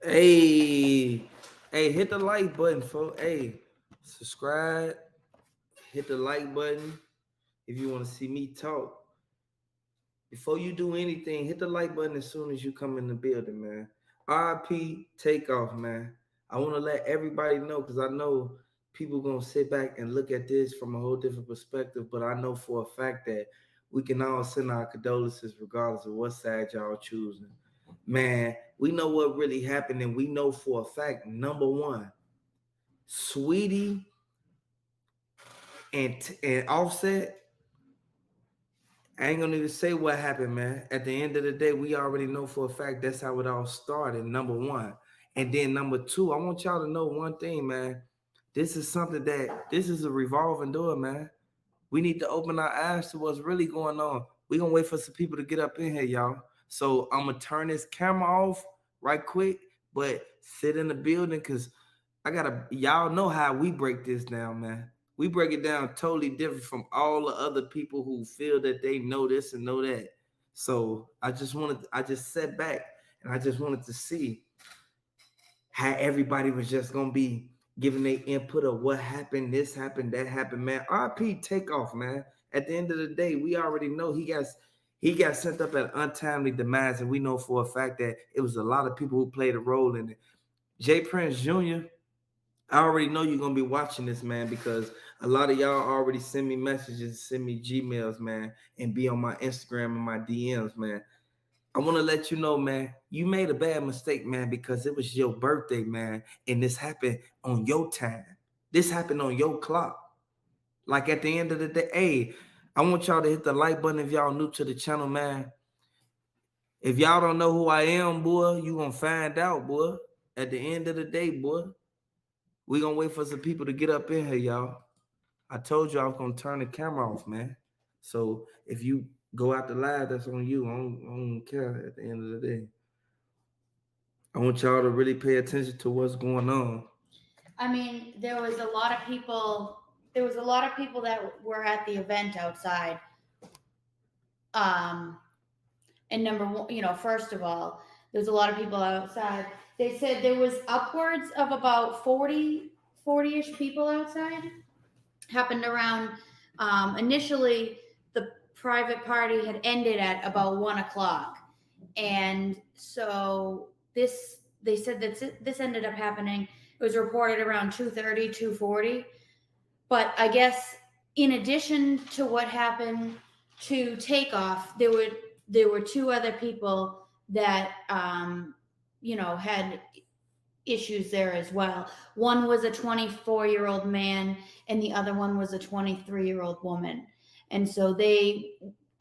Hey, hey, hit the like button, folks. Hey, subscribe, hit the like button if you want to see me talk. Before you do anything, hit the like button as soon as you come in the building, man. RP Takeoff, man. I want to let everybody know because I know people gonna sit back and look at this from a whole different perspective, but I know for a fact that we can all send our condolences regardless of what side y'all choosing. Man, we know what really happened, and we know for a fact, number one, Sweetie and Offset. I ain't gonna even say what happened, man. At the end of the day, we already know for a fact that's how it all started. Number one, and then number two, I want y'all to know one thing, man. This is a revolving door, man. We need to open our eyes to what's really going on. We gonna wait for some people to get up in here, y'all. So I'm gonna turn this camera off right quick, but sit in the building because I gotta. Y'all know how we break this down, man. We break it down totally different from all the other people who feel that they know this and know that. So I just sat back and I just wanted to see how everybody was just gonna be giving their input of what happened, this happened, that happened, man. RP Takeoff, man. At the end of the day, we already know he got sent up at untimely demise, and we know for a fact that it was a lot of people who played a role in it. Jay Prince Jr., I already know you're gonna be watching this, man, because a lot of y'all already send me messages, send me Gmails, man, and be on my Instagram and my DMs, man. I want to let you know, man, you made a bad mistake, man, because it was your birthday, man, and this happened on your time. This happened on your clock. Like at the end of the day, hey, I want y'all to hit the like button if y'all new to the channel, man. If y'all don't know who I am, boy, you gonna find out, boy. At the end of the day, boy, we gonna wait for some people to get up in here, y'all. I told you I was gonna turn the camera off, man. So if you go out the live, that's on you. I don't care at the end of the day. I want y'all to really pay attention to what's going on. I mean, there was a lot of people. There was a lot of people that were at the event outside. Um, and number one, first of all, there's a lot of people outside. They said there was upwards of about 40-ish people outside. Happened around initially the private party had ended at about 1 o'clock, and so they said that this ended up happening. It was reported around 2:30, 2:40. But I guess in addition to what happened to Takeoff, there were two other people that had issues there as well. One was a 24-year-old man, and the other one was a 23-year-old woman. And so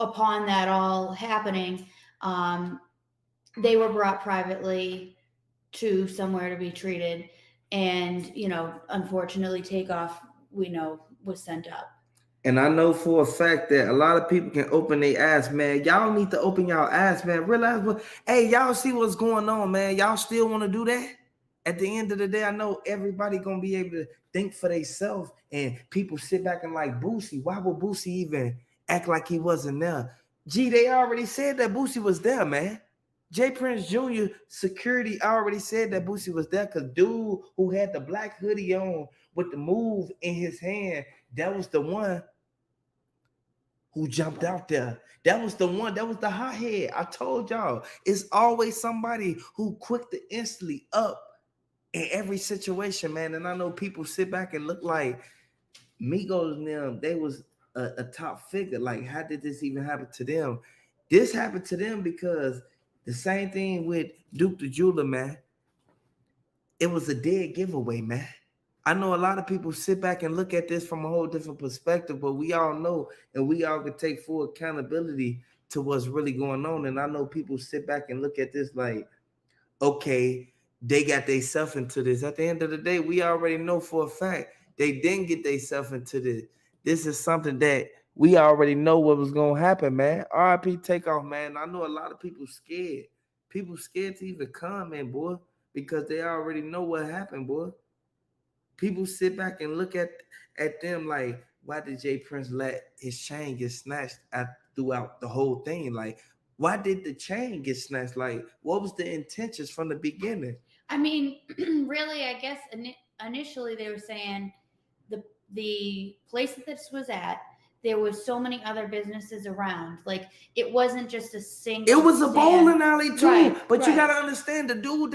upon that all happening, um, they were brought privately to somewhere to be treated. And, unfortunately, Takeoff, we know, was sent up. And I know for a fact that a lot of people can open their eyes, man. Y'all need to open y'all eyes, man. Realize what, hey, y'all see what's going on, man. Y'all still want to do that? At the end of the day, I know everybody gonna be able to think for themselves, and people sit back and like Boosie. Why would Boosie even act like he wasn't there? Gee, they already said that Boosie was there, man. Jay Prince Jr. security already said that Boosie was there because dude who had the black hoodie on with the move in his hand, that was the one who jumped out there. That was the one. That was the hothead. I told y'all, it's always somebody who quick to instantly up in every situation, man. And I know people sit back and look like Migos and them, they was a top figure. Like, how did this even happen to them? This happened to them because the same thing with Duke the Jeweler, man. It was a dead giveaway, man. I know a lot of people sit back and look at this from a whole different perspective, but we all know and we all can take full accountability to what's really going on. And I know people sit back and look at this like, okay, they got themselves into this. At the end of the day, we already know for a fact they didn't get themselves into this. This is something that we already know what was gonna happen, man. RIP Takeoff, man. I know a lot of people scared. People scared to even comment, boy, because they already know what happened, boy. People sit back and look at them like, why did Jay Prince let his chain get snatched throughout the whole thing? Like, why did the chain get snatched? Like, what was the intentions from the beginning? I mean, really, I guess initially they were saying the the place that this was at, there was so many other businesses around. Like it wasn't just a It single was a stand. bowling alley too, Right, but you right. gotta understand the dude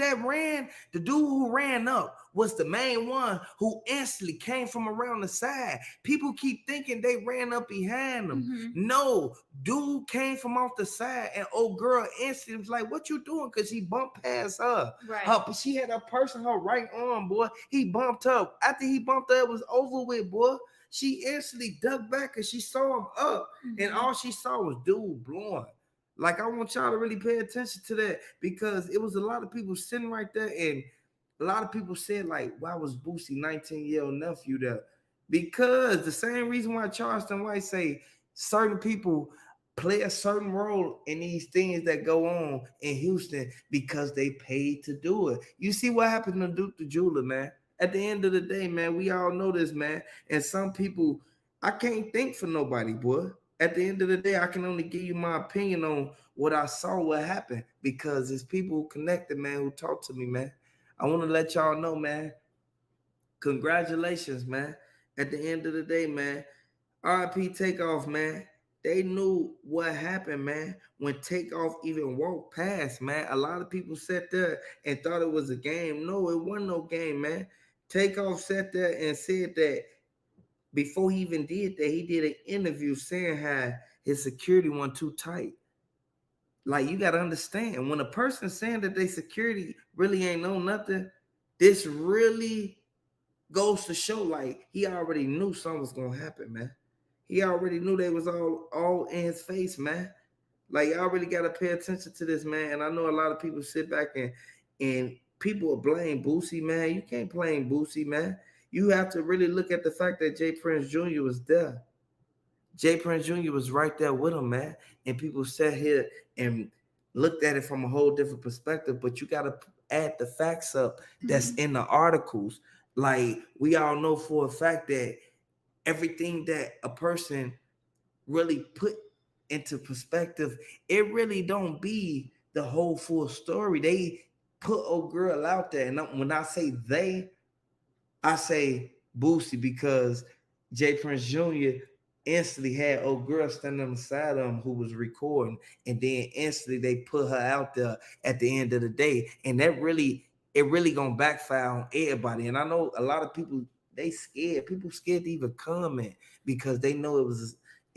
who ran up was the main one who instantly came from around the side. People keep thinking they ran up behind them. Hmm. No, dude came from off the side, and old girl instantly was like, "What you doing?" Because he bumped past her. Right. She had a person her right arm, boy. He bumped her. After he bumped her, it was over with, boy. She instantly ducked back because she saw him up, and Hmm. all she saw was dude blowing. Like I want y'all to really pay attention to that because it was a lot of people sitting right there, and a lot of people said like, "Why was Boosie 19-year-old nephew there?" Because the same reason why Charleston White say certain people play a certain role in these things that go on in Houston because they paid to do it. You see what happened to Duke the Jeweler, man. At the end of the day, man, we all know this, man. And some people, I can't think for nobody, boy. At the end of the day, I can only give you my opinion on what I saw, what happened, because it's people who connected, man, who talked to me, man. I want to let y'all know, man. Congratulations, man. At the end of the day, man. RIP Takeoff, man. They knew what happened, man. When Takeoff even walked past, man. A lot of people sat there and thought it was a game. No, it wasn't no game, man. Takeoff sat there and said that before he even did that, he did an interview saying how his security wasn't too tight. Like you gotta understand, when a person saying that they security really ain't know nothing, this really goes to show like he already knew something was gonna happen, man. He already knew they was all in his face, man. Like y'all really gotta pay attention to this, man. And I know a lot of people sit back and people will blame Boosie, man. You can't blame Boosie, man. You have to really look at the fact that Jay Prince Jr. was there. Jay Prince Jr. was right there with him, man. And people sat here and looked at it from a whole different perspective. But you got to add the facts up that's Hmm. in the articles. Like we all know for a fact that everything that a person really put into perspective, it really don't be the whole full story. They put old girl out there. And when I say they, I say Boosie because Jay Prince Jr. instantly had old girl standing on the side of him who was recording, and then instantly they put her out there at the end of the day, and that really it really gonna backfire on everybody. And I know a lot of people they scared. People scared to even comment because they know it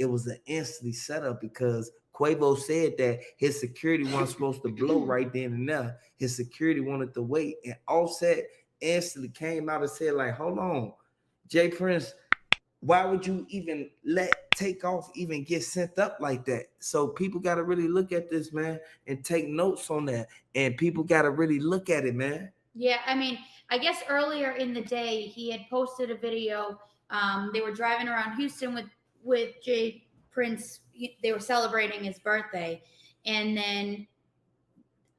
was an instantly setup because Quavo said that his security wasn't supposed to blow right then and there. His security wanted to wait, and Offset instantly came out and said, like, hold on, Jay Prince, why would you even let Takeoff even get sent up like that? So people got to really look at this, man, and take notes on that. And people got to really look at it, man. Yeah, I mean, I guess earlier in the day he had posted a video. They were driving around Houston with Jay Prince. They were celebrating his birthday, and then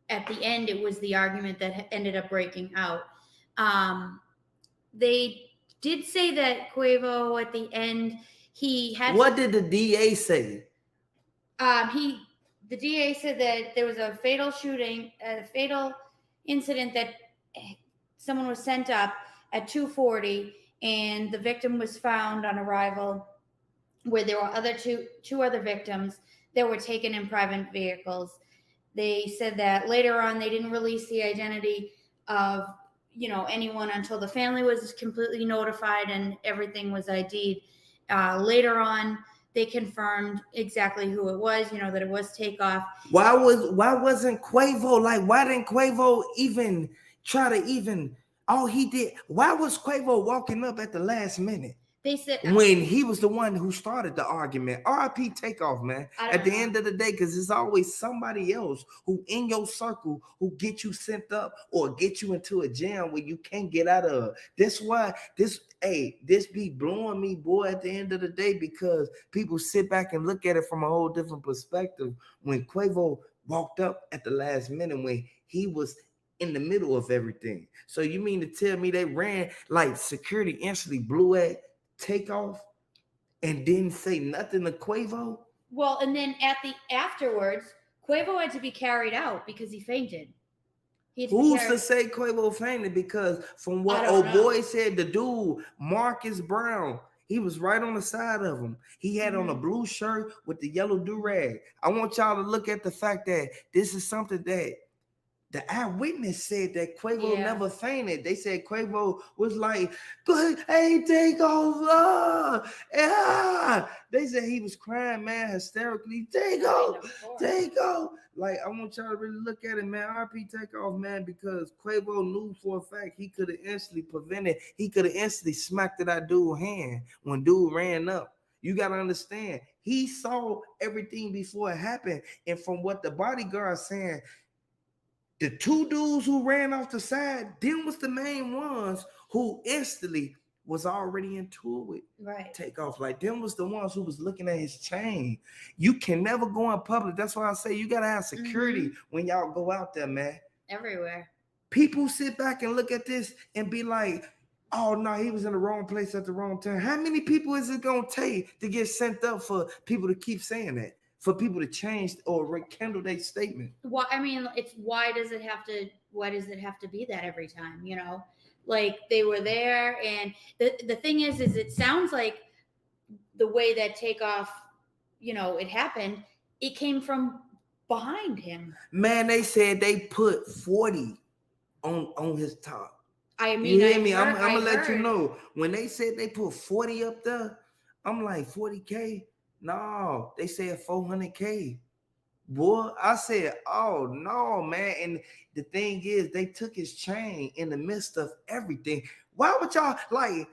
at the end, it was the argument that ended up breaking out. Um, they did say that Quavo at the end he had What did the DA say? he the DA said that there was a fatal shooting, a fatal incident that someone was sent up at 2:40, and the victim was found on arrival, where there were two other victims that were taken in private vehicles. They said that later on they didn't release the identity of anyone until the family was completely notified and everything was ID'd. Later on, they confirmed exactly who it was. That it was Takeoff. Why wasn't Quavo like? Why didn't Quavo even try to even? All he did. Why was Quavo walking up at the last minute? They said When he was the one who started the argument. RIP Takeoff, man. At the end of the day, because there's always somebody else who in your circle who get you sent up or get you into a jam where you can't get out of. That's why this be blowing me, boy, at the end of the day, because people sit back and look at it from a whole different perspective. When Quavo walked up at the last minute when he was in the middle of everything. So you mean to tell me they ran like security instantly blew at Takeoff and didn't say nothing to Quavo? well, and then afterwards, Quavo had to be carried out because he fainted. He had to be Who's to carried. say Quavo fainted? Because from I what don't old know. boy said, the dude, Marcus Brown, he was right on the side of him. He had on a Mhm. blue shirt with the yellow do-rag. I want y'all to look at the fact that this is something that the eyewitness said that Quavo Yeah. never fainted. They said Quavo was like, "Go ahead, hey, take off. Yeah." They said he was crying, man, hysterically. Take off, take off. Like, I want y'all to really look at it, man. RP take off, man, because Quavo knew for a fact he could have instantly prevented, he could have instantly smacked that dude's hand when dude ran up. You got to understand, he saw everything before it happened. And from what the bodyguard saying, the two dudes who ran off the side, them was the main ones who instantly was already into it. Right. Takeoff. Like, them was the ones who was looking at his chain. You can never go in public. That's why I say you gotta have security when y'all go out there, man. Everywhere. People sit back and look at this and be like, oh no, he was in the wrong place at the wrong time. How many people is it gonna take to get sent up for people to keep saying that? For people to change or rekindle their statement? Why? I mean, it's why does it have to? Why does it have to be that every time? You know, like they were there, and the thing is it sounds like the way that Takeoff, you know, it happened. It came from behind him. Man, they said they put 40 on his top. I mean, You hear me? I'm I gonna let you heard. know. When they said they put 40 up there, I'm like, 40K? No, they said 400K. Boy, I said, oh no, man. And the thing is, they took his chain in the midst of everything. Why would y'all like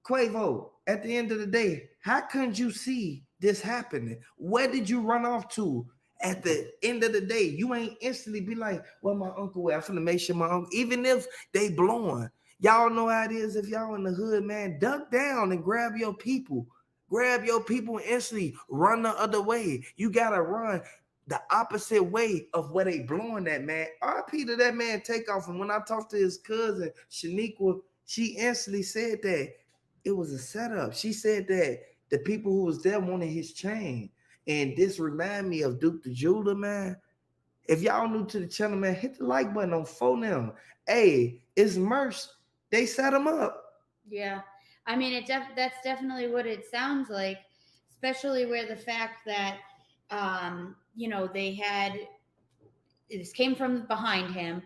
Quavo? At the end of the day, how couldn't you see this happening? Where did you run off to? At the end of the day, you ain't instantly be like, well, my uncle, I'm finna make sure my uncle, even if they blowing. Y'all know how it is if y'all in the hood, man. Duck down and grab your people. Grab your people and instantly run the other way. You gotta run the opposite way of where they blowing that, man. RP to that man Takeoff. And when I talked to his cousin, Shaniqua, she instantly said that it was a setup. She said that the people who was there wanted his chain. And this remind me of Duke the Jeweler, man. If y'all new to the channel, man, hit the like button on phone now. Hey, it's Merch. They set him up. Yeah, I mean, that's definitely what it sounds like, especially where the fact that, you know, they had this came from behind him,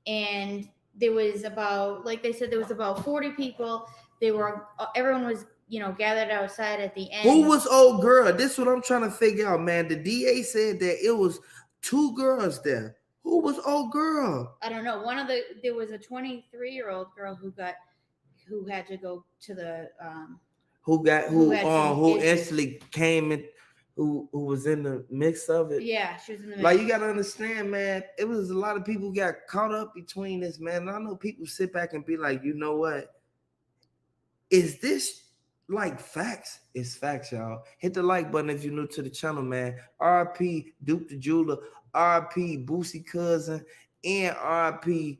and there was about, like they said, there was about 40 people. They were everyone was, you know, gathered outside at the end. Who was old girl? This is what I'm trying to figure out, man. The DA said that it was two girls there. Who was old girl? I don't know. There was a 23-year-old girl who had to go to the Who instantly came in, who was in the mix of it. Yeah, she was in the mix. Like, you gotta understand, man, it was a lot of people got caught up between this, man. And I know people sit back and be like, you know what? Is this like facts? It's facts, y'all. Hit the like button if you're new to the channel, man. RP Duke the Jeweler, RP Boosie Cousin, and RP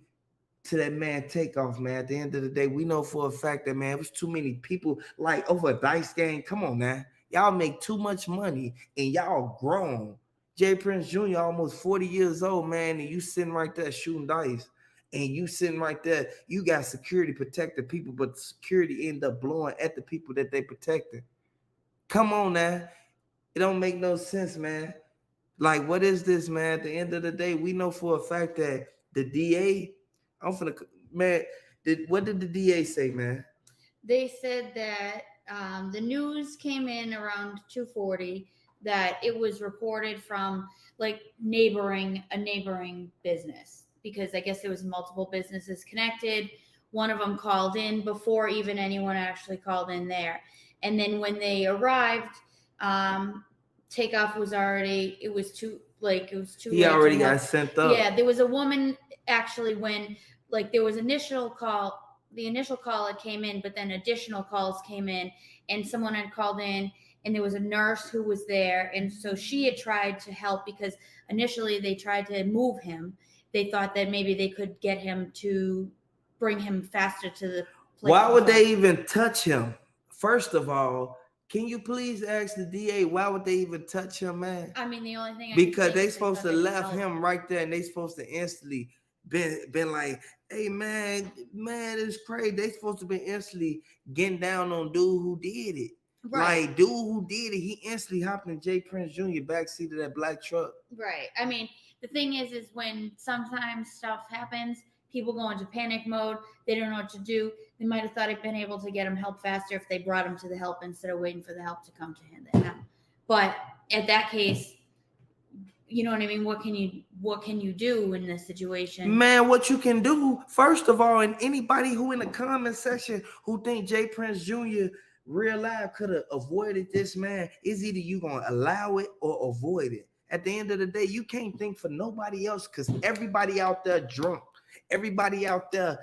to that man Takeoff, man. At the end of the day, we know for a fact that, man, it was too many people like over a dice game. Come on, man. Y'all make too much money and y'all grown. Jay Prince Jr. almost 40 years old, man, and you sitting right there shooting dice. And you sitting right there, you got security protect the people, but security end up blowing at the people that they protected. Come on now. It don't make no sense, man. Like, what is this, man? At the end of the day, we know for a fact that the DA, man, what did the DA say, man? They said that the news came in around 2:40 that it was reported from like a neighboring business, because I guess there was multiple businesses connected. One of them called in before even anyone actually called in there, and then when they arrived, Takeoff was already. It was too He already got sent up. Yeah, there was a woman actually when there was initial call. The initial call it came in, but then additional calls came in, and someone had called in, and there was a nurse who was there, and so she had tried to help because initially they tried to move him. They thought that maybe they could get him to bring him faster to the place. Why would they even touch him? First of all, can you please ask the DA why would they even touch him, man? I mean, the only thing because they supposed to left him right there, and they supposed to instantly been like, hey man, it's crazy. They supposed to be instantly getting down on dude who did it. Right. Like dude who did it, he instantly hopped in J. Prince Jr. backseat of that black truck. Right. I mean, the thing is when sometimes stuff happens, people go into panic mode. They don't know what to do. They might have thought it'd been able to get him help faster if they brought him to the help instead of waiting for the help to come to him. But at that case, you know what I mean? What can you do in this situation? Man, what you can do, first of all, and anybody who in the comment section who think J. Prince Jr. real life could have avoided this, man, is either you gonna allow it or avoid it. At the end of the day, you can't think for nobody else because everybody out there drunk, everybody out there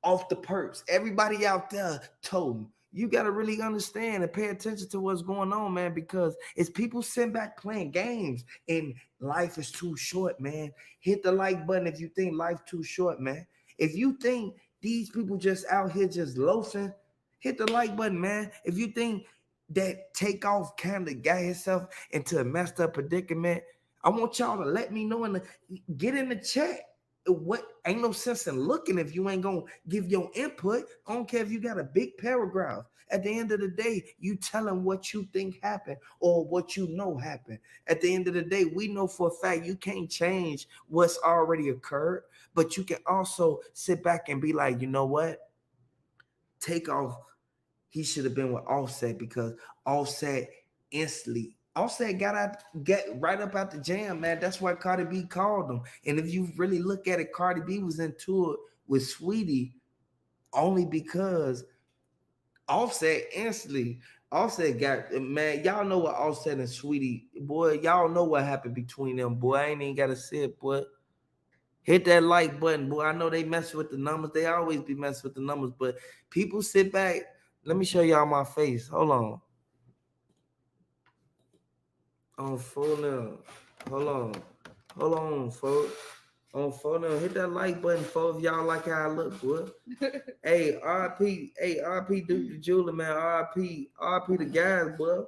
off the perks, everybody out there toting. You got to really understand and pay attention to what's going on, man, because it's people sitting back playing games and life is too short, man. Hit the like button if you think life too short, man. If you think these people just out here just loafing, hit the like button, man. If you think that Takeoff kind of got himself into a messed up predicament, I want y'all to let me know and get in the chat. What ain't no sense in looking if you ain't gonna give your input. I don't care if you got a big paragraph. At the end of the day, you tell them what you think happened or what you know happened. At the end of the day, we know for a fact you can't change what's already occurred, but you can also sit back and be like, you know what? Takeoff, he should have been with Offset because Offset instantly. Offset get right up out the jam, man. That's why Cardi B called him. And if you really look at it, Cardi B was into it with Sweetie only because Offset instantly. Offset got, man. Y'all know what Offset and Sweetie, boy. Y'all know what happened between them, boy. I ain't even gotta say it, boy. Hit that like button, boy. I know they mess with the numbers. They always be messing with the numbers, but people sit back. Let me show y'all my face. Hold on. On phone now. Hold on, folks. On phone now. Hit that like button, folks. If y'all like how I look, boy. Hey, RP Duke the Jeweler, man. RP the guys, boy.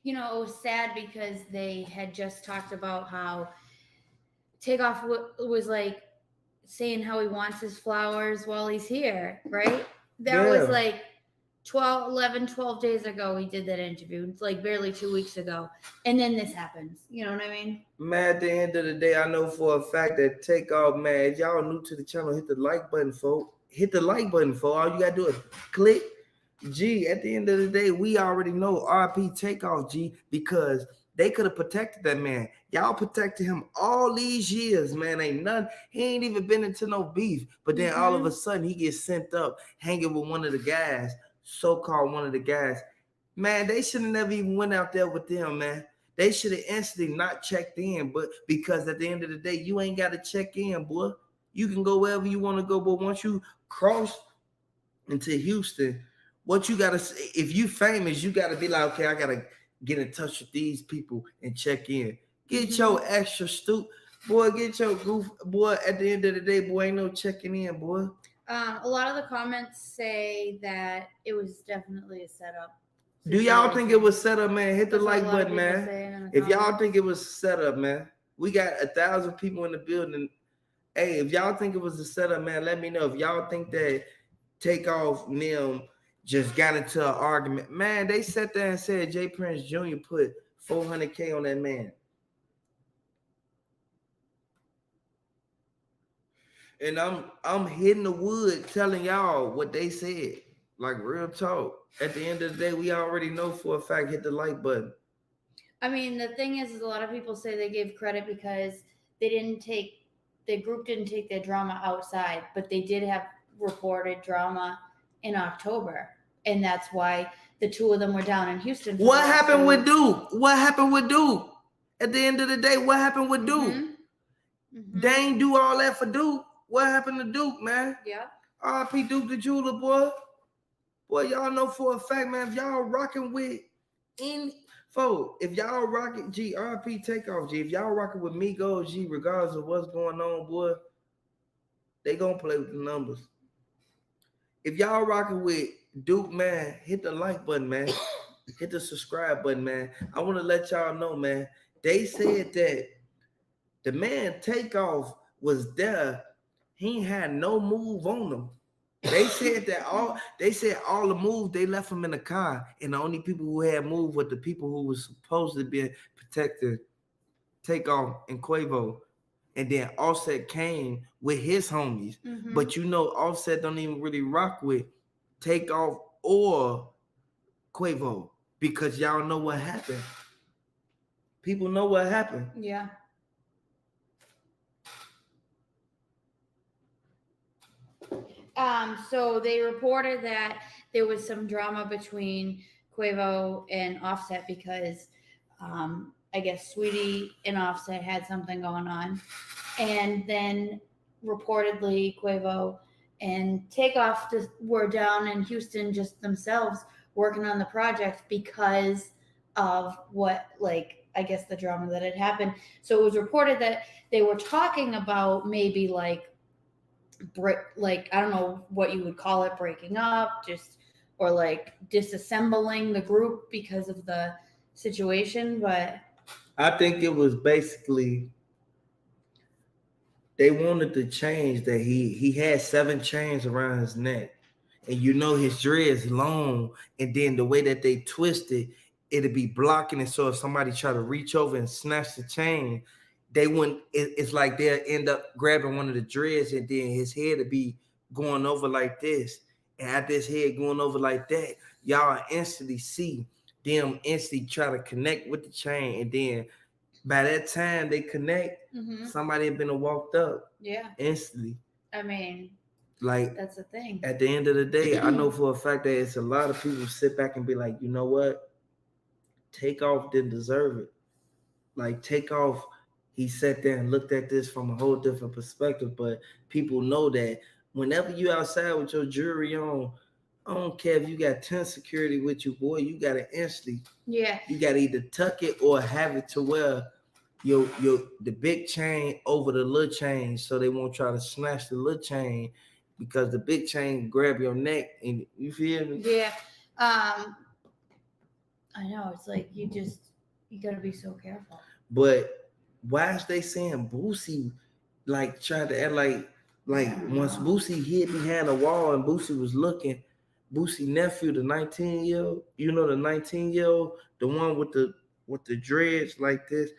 You know, it was sad because they had just talked about how Takeoff was like saying how he wants his flowers while he's here, right? That was like 12 days ago he did that interview. It's like barely 2 weeks ago. And then this happens. You know what I mean? Man, at the end of the day, I know for a fact that Takeoff, man, if y'all new to the channel, hit the like button, folks. Hit the like button, folks. All you gotta do is click. G, at the end of the day, we already know RP Takeoff, G, because they could have protected that man. Y'all protected him all these years, man. Ain't none. He ain't even been into no beef. But then all of a sudden, he gets sent up hanging with one of the guys, so-called one of the guys. Man, they should have never even went out there with them, man. They should have instantly not checked in, but because at the end of the day, you ain't got to check in, boy. You can go wherever you want to go, but once you cross into Houston, what you gotta say, if you famous, you gotta be like, okay, I gotta get in touch with these people and check in. Get your extra boy, get your goof, boy. At the end of the day, boy, ain't no checking in, boy. A lot of the comments say that it was definitely a setup. Do y'all think it was set up, man? Hit the like button, man. If y'all think it was set up, man, we got 1,000 people in the building. Hey, if y'all think it was a setup, man, let me know. If y'all think that Takeoff them just got into an argument, man, they sat there and said J. Prince Jr. put $400K on that man. And I'm hitting the wood telling y'all what they said. Like real talk. At the end of the day, we already know for a fact, hit the like button. I mean, the thing is a lot of people say they gave credit because the group didn't take their drama outside, but they did have reported drama in October. And that's why the two of them were down in Houston. What happened with Duke? What happened with Duke? At the end of the day, what happened with Duke? They ain't do all that for Duke. What happened to Duke, man? Yeah. RP Duke the Jeweler, boy. Boy, y'all know for a fact, man, if y'all rocking with if y'all rocking RP Takeoff, G, if y'all rocking with Migos, G, regardless of what's going on, boy, they gonna play with the numbers. If y'all rocking with Duke, man, hit the like button, man. hit the subscribe button, man. I want to let y'all know, man. They said that the man Takeoff was there. He ain't had no move on him. They said all the moves they left him in the car, and the only people who had moved were the people who was supposed to be protected Takeoff and Quavo. And then Offset came with his homies. Mhm. But you know, Offset don't even really rock with Takeoff or Quavo because y'all know what happened. People know what happened. Yeah. So they reported that there was some drama between Quavo and Offset because I guess Sweetie and Offset had something going on. And then reportedly Quavo and Takeoff just were down in Houston just themselves working on the project because of what, like, I guess the drama that had happened. So it was reported that they were talking about maybe like I don't know what you would call it, breaking up, just or like disassembling the group because of the situation. But I think it was basically they wanted to change that he had 7 chains around his neck. And you know his dreads long, and then the way that they twist it, it'd be blocking it. So if somebody try to reach over and snatch the chain, they wouldn't. It's like they'll end up grabbing one of the dreads, and then his head would be going over like this, and at this head going over like that, y'all instantly see them instantly try to connect with the chain, and then by that time they connect, somebody had been walked up. Yeah. Instantly. I mean, like that's the thing. At the end of the day, I know for a fact that it's a lot of people sit back and be like, you know what? Takeoff didn't deserve it. Like Takeoff, he sat there and looked at this from a whole different perspective. But people know that whenever you outside with your jewelry on, I don't care if you got 10 security with you, boy, you gotta instantly. Yeah. You gotta either tuck it or have it to where your the big chain over the little chain so they won't try to snatch the little chain because the big chain grab your neck and you feel me? Yeah. I know, it's like you gotta be so careful. But why is they saying Boosie like tried to act like once Boosie hid behind a wall and Boosie was looking, Boosie nephew, the 19-year-old, you know the 19-year-old, the one with the dreads like this.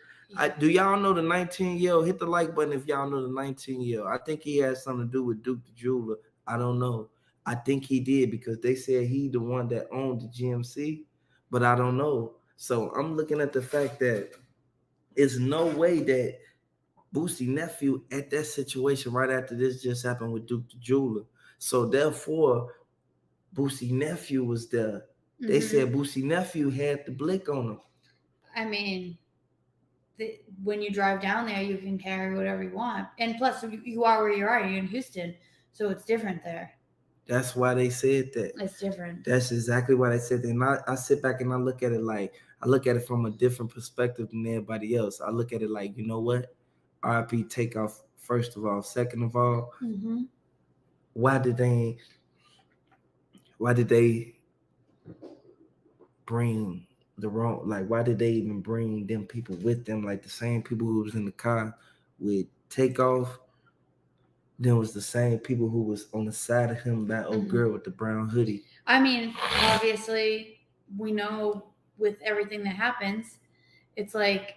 Do y'all know the 19-year-old? Hit the like button if y'all know the 19-year-old. I think he has something to do with Duke the Jeweler. I don't know. I think he did because they said he the one that owned the GMC, but I don't know. So I'm looking at the fact that it's no way that Boosie nephew at that situation right after this just happened with Duke the Jeweler. So therefore, Boosie nephew was there. They said Boosie nephew had the blick on him. I mean, when you drive down there, you can carry whatever you want, and plus, you are where you are. You're in Houston, so it's different there. That's why they said that. It's different. That's exactly why they said that. And I sit back and I look at it like I look at it from a different perspective than everybody else. I look at it like, you know what? RIP Takeoff, first of all. Second of all, why did they bring the wrong, like why did they even bring them people with them? Like the same people who was in the car with Takeoff, then was the same people who was on the side of him, that old girl with the brown hoodie. I mean, obviously, we know with everything that happens, it's like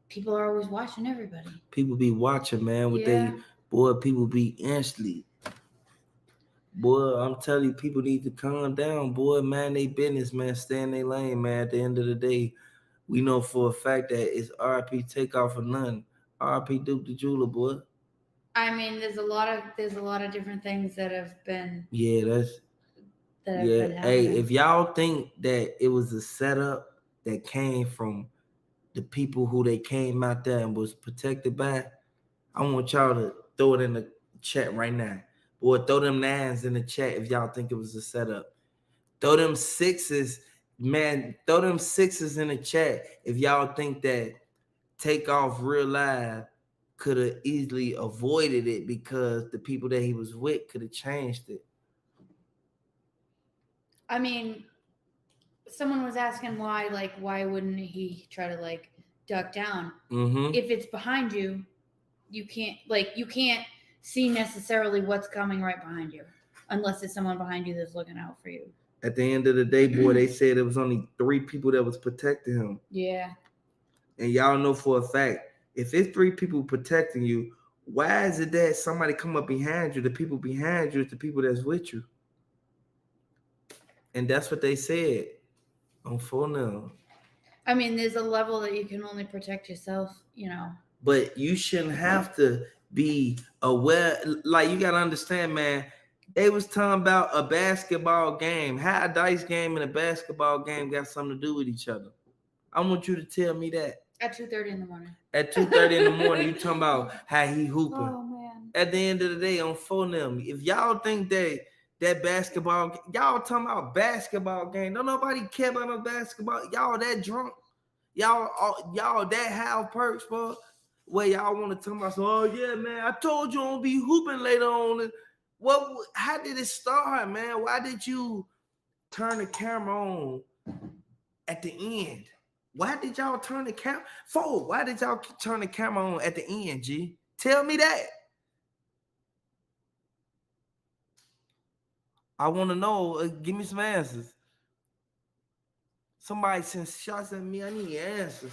people are always watching everybody. People be watching, man. People be instantly. Boy, I'm telling you, people need to calm down, boy. Man, they business, man. Stay in their lane, man. At the end of the day, we know for a fact that it's RIP Takeoff or none. RIP Duke the Jeweler, boy. I mean, there's a lot of different things that have been. Yeah, Hey, if y'all think that it was a setup that came from the people who they came out there and was protected by, I want y'all to throw it in the chat right now. Boy, throw them 9s in the chat if y'all think it was a setup. Throw them 6s, man. Throw them 6s in the chat if y'all think that Takeoff real live could have easily avoided it because the people that he was with could have changed it. I mean, someone was asking why wouldn't he try to like duck down? Mm-hmm. If it's behind you, you can't see necessarily what's coming right behind you, unless it's someone behind you that's looking out for you. At the end of the day, boy, they said it was only 3 people that was protecting him. Yeah. And y'all know for a fact, if it's 3 people protecting you, why is it that somebody come up behind you? The people behind you is the people that's with you. And that's what they said on phone now. I mean, there's a level that you can only protect yourself, But you shouldn't have to be aware. Like, you gotta understand, man. They was talking about a basketball game. How a dice game and a basketball game got something to do with each other. I want you to tell me that. At 2:30 in the morning. At 2:30 in the morning, you talking about how he hooping. Oh man. At the end of the day, on phone them. If y'all think that basketball, y'all talking about basketball game. Don't nobody care about no basketball. Y'all that drunk. Y'all that have perks, bro. Where y'all want to talk about? So, oh yeah, man. I told you I'm gonna be hooping later on. How did it start, man? Why did you turn the camera on at the end? Why did y'all turn the camera? Why did y'all turn the camera on at the end, G? Tell me that. I want to know. Give me some answers. Somebody sent shots at me. I need answers.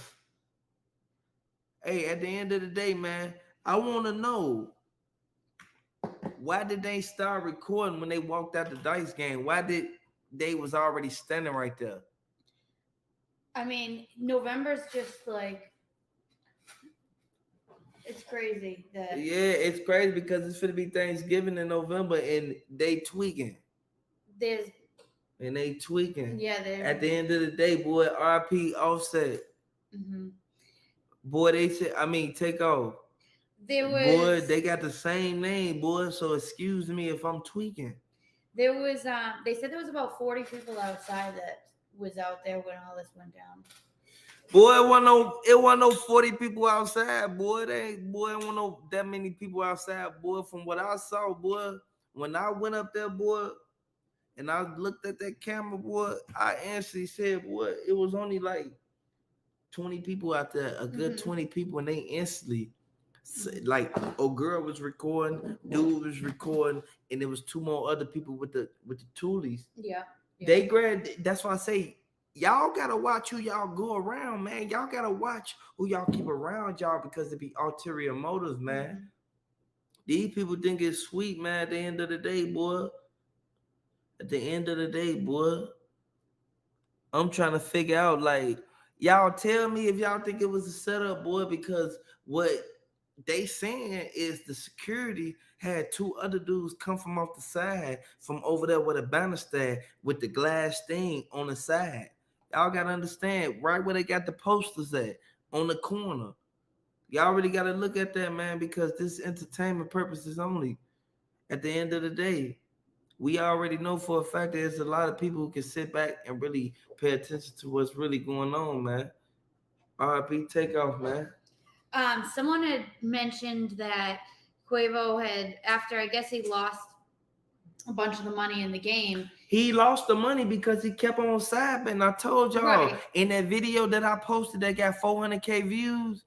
Hey, at the end of the day, man, I want to know, why did they start recording when they walked out the dice game? Why did they was already standing right there? I mean, November's just like, it's crazy that. Yeah, it's crazy because it's gonna be Thanksgiving in November and they tweaking. And they tweaking. Yeah, at the end of the day, boy, RP Offset. Mm-hmm. Boy, they said, Takeoff. Boy, they got the same name, boy. So excuse me if I'm tweaking. There was they said there was about 40 people outside that was out there when all this went down. Boy, it wasn't no 40 people outside, boy. It wasn't no that many people outside, boy. From what I saw, boy, when I went up there, boy, and I looked at that camera, boy, I actually said, boy, it was only like 20 people out there, a good 20 people, and they instantly, like, a girl was recording, dude was recording, and there was 2 more other people with the toolies. Yeah. They grabbed. That's why I say, y'all gotta watch who y'all go around, man. Y'all gotta watch who y'all keep around y'all, because it be ulterior motives, man. Mm-hmm. These people think it's sweet, man. At the end of the day, boy. At the end of the day, boy. I'm trying to figure out, like, y'all tell me if y'all think it was a setup, boy, because what they saying is the security had 2 other dudes come from off the side, from over there with a banister with the glass thing on the side. Y'all gotta understand, right where they got the posters at, on the corner. Y'all really gotta look at that, man, because this entertainment purposes only. At the end of the day, we already know for a fact that there's a lot of people who can sit back and really pay attention to what's really going on, man. RP Takeoff, man. Someone had mentioned that Quavo had, after I guess he lost a bunch of the money in the game. He lost the money because he kept on side betting. I told y'all in that video that I posted that got 400K views,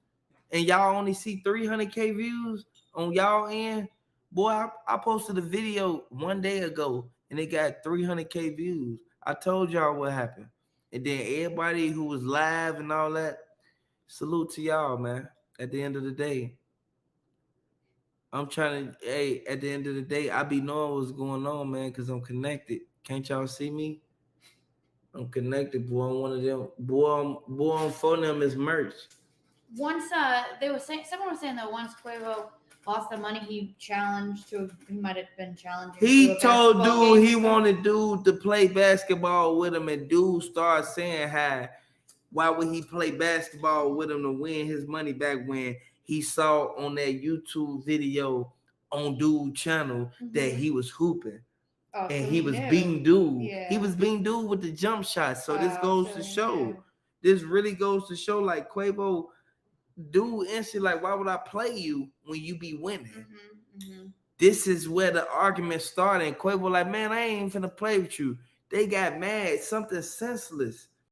and y'all only see 300K views on y'all end. Boy, I posted a video 1 day ago and it got 300K views. I told y'all what happened. And then everybody who was live and all that, salute to y'all, man. At the end of the day, I'm trying to, at the end of the day, I be knowing what's going on, man, because I'm connected. Can't y'all see me? I'm connected, boy. I'm one of them. Boy, on phone them is merch. Once someone was saying that once Quavo lost the money, he might have been challenging. He told dude he wanted dude to play basketball with him, and dude started saying why would he play basketball with him to win his money back, when he saw on that YouTube video on dude channel that he was hooping. And so he was beating dude. Yeah. He was beating dude with the jump shot. So this goes to show. This really goes to show, like, Quavo, dude instantly, like, why would I play you when you be winning? This is where the argument started. And Quavo like, man, I ain't even finna play with you. They got mad, something senseless.